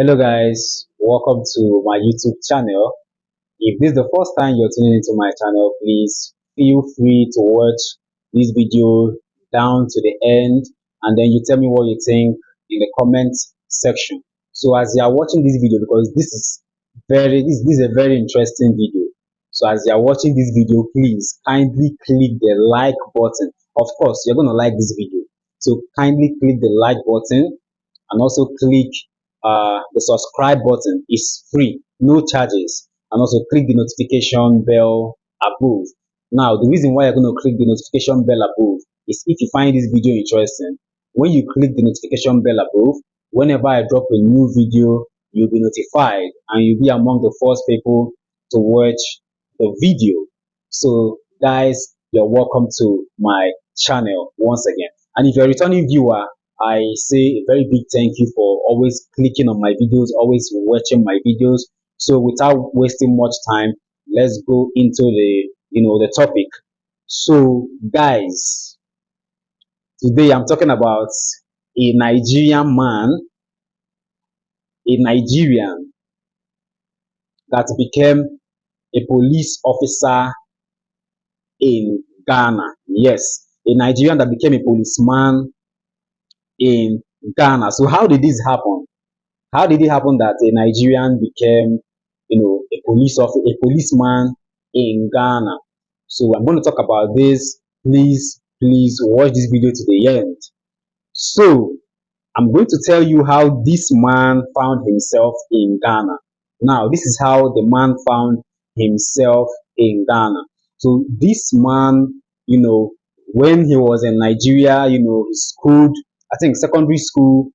Hello guys, welcome to my YouTube channel. If this is the first time you're tuning into my channel, please feel free to watch this video down to the end and then you tell me what you think in the comment section. So as you are watching this video, because this is a very interesting video. So as you are watching this video, please kindly click the like button. Of course, you're gonna like this video. So kindly click the like button and also click the subscribe button. Is free, no charges, and also click the notification bell above. Now the reason why you're going to click the notification bell above is if you find this video interesting. When you click the notification bell above, whenever I drop a new video, you'll be notified and you'll be among the first people to watch the video. So guys, you're welcome to my channel once again. And if you're a returning viewer, I say a very big thank you for always clicking on my videos, always watching my videos. So without wasting much time, let's go into the topic. So guys, today I'm talking about a Nigerian man, a Nigerian that became a police officer in Ghana. Yes, a Nigerian that became a policeman in Ghana. So how did this happen? How did it happen that a Nigerian became, a policeman in Ghana? So I'm going to talk about this. Please watch this video to the end. So I'm going to tell you how this man found himself in Ghana. Now, this is how the man found himself in Ghana. So this man, when he was in Nigeria, he schooled, I think secondary school,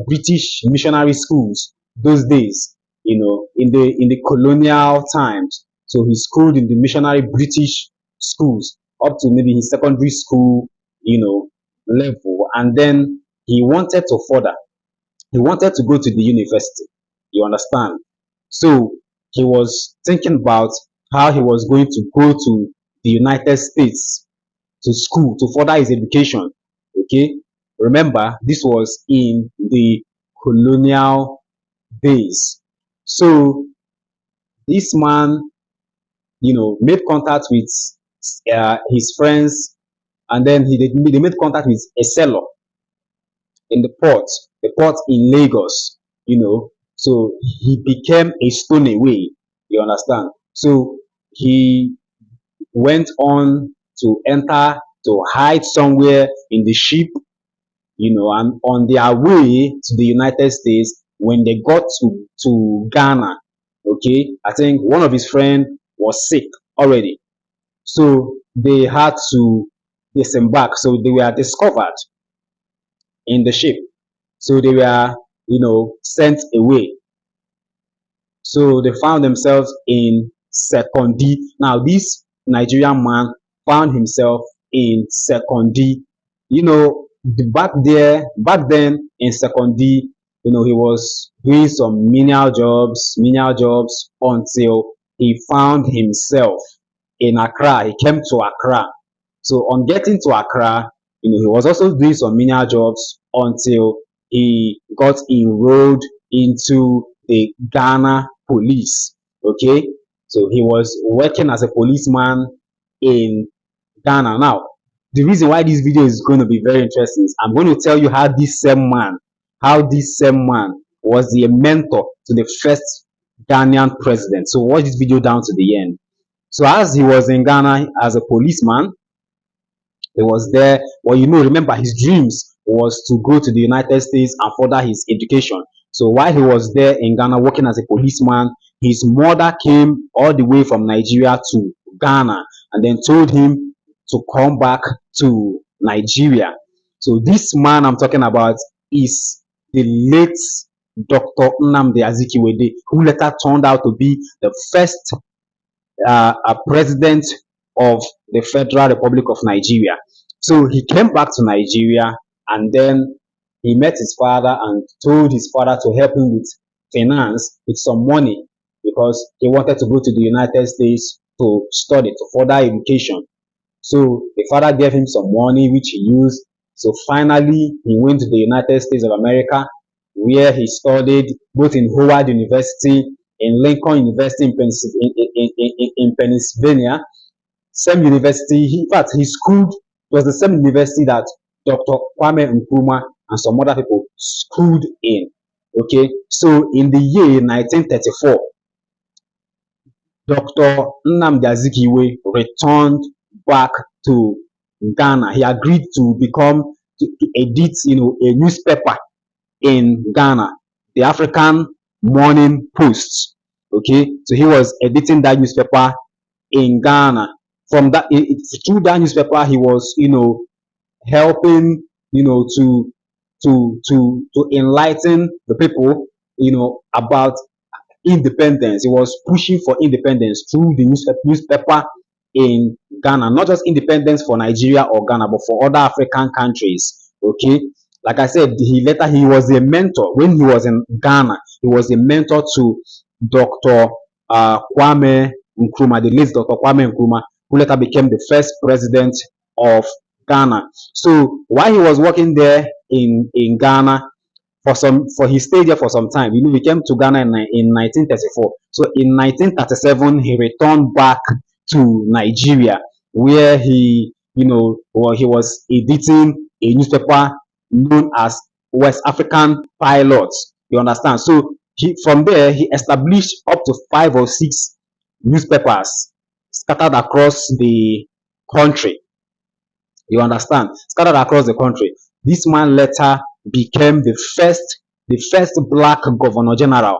British missionary schools those days, in the colonial times. So he schooled in the missionary British schools up to maybe his secondary school, level, and then he wanted to further. He wanted to go to the university. You understand? So he was thinking about how he was going to go to the United States to school to further his education. Okay, remember this was in the colonial days. So this man, made contact with his friends, and then they made contact with a seller in the port in Lagos. So he became a stone away. You understand? So he went on to enter to hide somewhere in the ship, and on their way to the United States, when they got to Ghana, okay, I think one of his friends was sick already. So they had to disembark. So they were discovered in the ship. So they were, sent away. So they found themselves in Sekondi. Now, this Nigerian man found himself in Sekondi. Back then in Sekondi, he was doing some menial jobs until he found himself in Accra. He came to Accra. So on getting to Accra, he was also doing some menial jobs until he got enrolled into the Ghana police. Okay, so he was working as a policeman in Ghana. Now, the reason why this video is going to be very interesting is I'm going to tell you how this same man was the mentor to the first Ghanaian president. So watch this video down to the end. So as he was in Ghana as a policeman, he was there. Well, remember his dreams was to go to the United States and further his education. So while he was there in Ghana working as a policeman, his mother came all the way from Nigeria to Ghana and then told him to come back to Nigeria. So this man I'm talking about is the late Dr. Nnamdi Azikiwede, who later turned out to be the first a president of the Federal Republic of Nigeria. So he came back to Nigeria and then he met his father and told his father to help him with finance, with some money, because he wanted to go to the United States to study, to further education. So the father gave him some money which he used. So finally he went to the United States of America, where he studied both in Howard University, in Lincoln University in Pennsylvania, same university. In fact, he schooled, it was the same university that Dr. Kwame Nkrumah and some other people schooled in. Okay, so in the year 1934, Dr. Nnamdi Azikiwe returned back to Ghana. He agreed to to edit, a newspaper in Ghana, the African Morning Post. Okay, so he was editing that newspaper in Ghana. From that, through that newspaper, he was, helping, to enlighten the people, about independence. He was pushing for independence through the newspaper in Ghana, not just independence for Nigeria or Ghana, but for other African countries. Okay, like I said, he was a mentor when he was in Ghana. He was a mentor to Dr. Kwame Nkrumah, the late Dr. Kwame Nkrumah, who later became the first president of Ghana. So while he was working there in Ghana, he stayed there for some time. He came to Ghana in 1934. So in 1937, he returned back to Nigeria, where he was editing a newspaper known as West African Pilots. You understand? So from there he established up to 5 or 6 newspapers scattered across the country. You understand? Scattered across the country. This man later became the first black governor general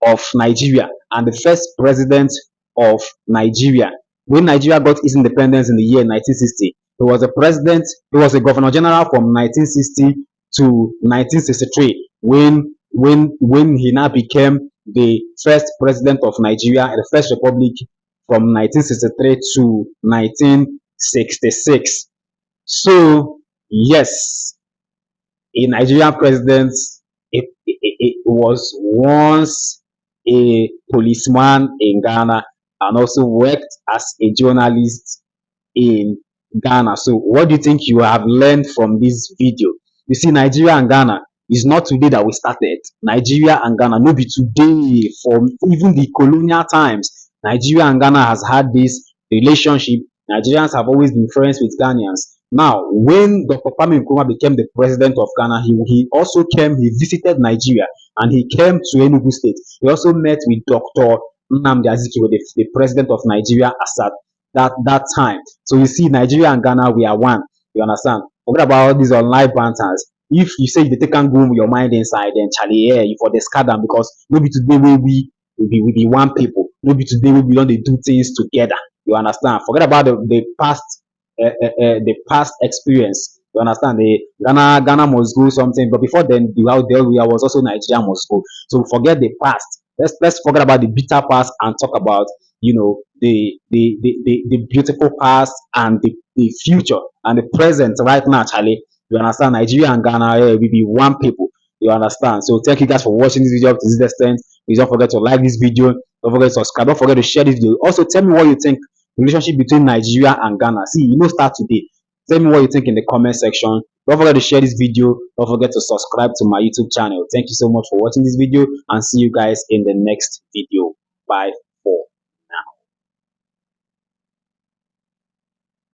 of Nigeria and the first president of Nigeria. When Nigeria got its independence in the year 1960, he was a president, he was a governor general from 1960 to 1963, when he now became the first president of Nigeria and the first republic from 1963 to 1966. So yes, a Nigerian president, it was once a policeman in Ghana and also worked as a journalist in Ghana. So what do you think you have learned from this video? You see, Nigeria and Ghana is not today that we started. Nigeria and Ghana, no be today. From even the colonial times, Nigeria and Ghana has had this relationship. Nigerians have always been friends with Ghanaians. Now, when Dr. Kwame Nkrumah became the president of Ghana, he also came, he visited Nigeria, and he came to Enugu State. He also met with Dr. Nnamdi Azikiwe, the president of Nigeria at that time. So you see, Nigeria and Ghana, we are one. You understand? Forget about all these online banters. If you say you take and go with your mind inside, then Charlie, yeah, you for the scandal, because maybe today we be one people. Maybe today we don't do things together. You understand? Forget about the past experience. You understand? The Ghana must go something, but before then, the out there was also Nigeria must go. So forget the past. Let's forget about the bitter past and talk about the beautiful past and the future and the present right now, Charlie. You understand? Nigeria and Ghana, we be one people. You understand? So thank you guys for watching this video up to this extent. Please don't forget to like this video. Don't forget to subscribe. Don't forget to share this video. Also, tell me what you think the relationship between Nigeria and Ghana. See, start today. Tell me what you think in the comment section. Don't forget to share this video. Don't forget to subscribe to my YouTube channel. Thank you so much for watching this video and see you guys in the next video. Bye.